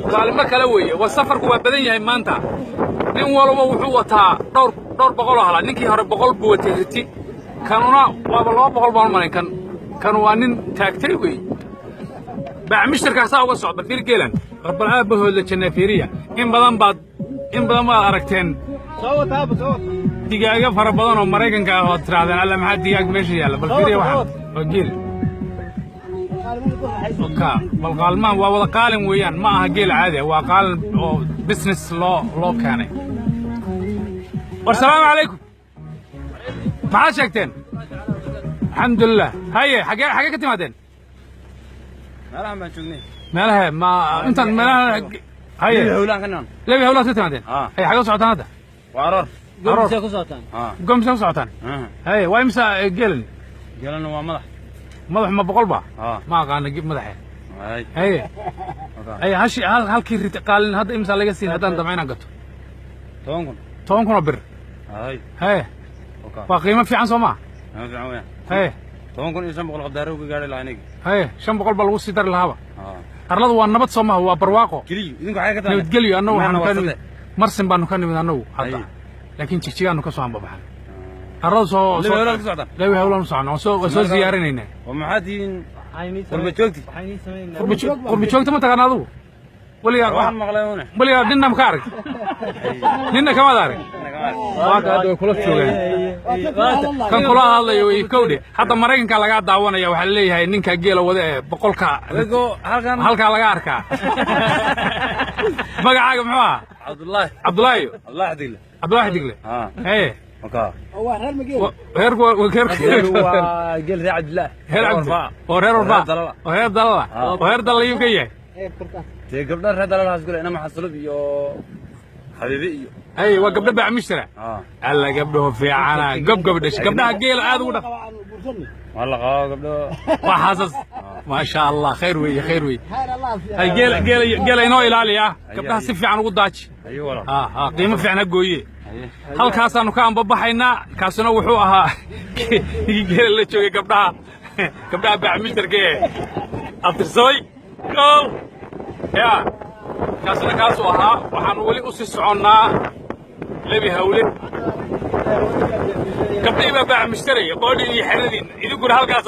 ظالم كلا ويه والسفر كوا بدن يهي مانتا نين والله وحو وتا دور بقول هلا نينكي هore بقول بو وتيرتي كانونا وابا لو بقول بان مالين كانوا نين تاغتay وي باع مشتركا سا uga socda fir geelan رب العابه جنافيريا in badan ma aragteen digaaga fara badan oo Mareykanka ah oo tiraadeen alla maxaa digaag meesha yaala bal fiiriya waxa oo geel bal qaalmaan waa wada qaalin weeyaan ma aha geel caadi waa qaalin oo business loo keenay والسلام عليكم ما شكتين الحمد لله هيا حاجه كتمادين مالها ما تشوفني مالها ما انت مالها هيا هولان كنان ليه هولان كتمادين هي حاجه سعودان هذا وعرر قمسه كسعودان قمسه كسعودان هيا وامسا قلن هو مدح ما بقول با ما قانا نجيب مدحه هي هاشي halkii rit qaalin hada imsa laga siin hadaan damcayna gato 10 kun bir هاي وقيمة في عن سوما هاي 10 kun iyo 500 qadaaro uga gaari lahayn هاي 500 bal lagu sii dar lahaaba arladu waa nabad Soomaa waa barwaaqo kaliya idinku xaga ka tahay nabad geliyo annagu waxaan ka nimid marsin baanu ka nimid annagu hadda laakiin jigjigaanu ka soo anbabaxay arladu soo leeyahay hawlan soo ziyaarinayna ومحادين قرب joogti qurbi joogta ma taqaan adigu waxaan maqlaynaa waliga ninna ma ka arag ninna kama arag waa ka dad kula joogan kan kula hadlayo way kowde hadda Mareykanka laga daawanaya waxa leeyahay ninka geela wada ee boqolka halka laga arkaa magacaaga muxuu ah Cabdullaahi Digle hey هيرجو قال ريع عبد الله وهير دللا يبقى قبل دللا هاسقول انا ما حصلوا بيو حبيبي ايوه قبل باع مشترى الله قبله في عنا قبلها قيل عاد ودا والله قبله وحاسس ما شاء الله خير وي هاي قيل انو الاليا قبلها si fiican ugu daaji qiimo fiican gooyee halkaasaanu ka anbabaxaynaa kaasuna wuxuu ahaa geel la joogay gabdhaha baac mishtarkee aftirsooy gool ya kaasuna kaasuu ahaa waxaanu weli u sii soconnaa lebi hawle gabdhihii baa baac mishtaraya qoodhin iyo xeradin idinkuna halkaas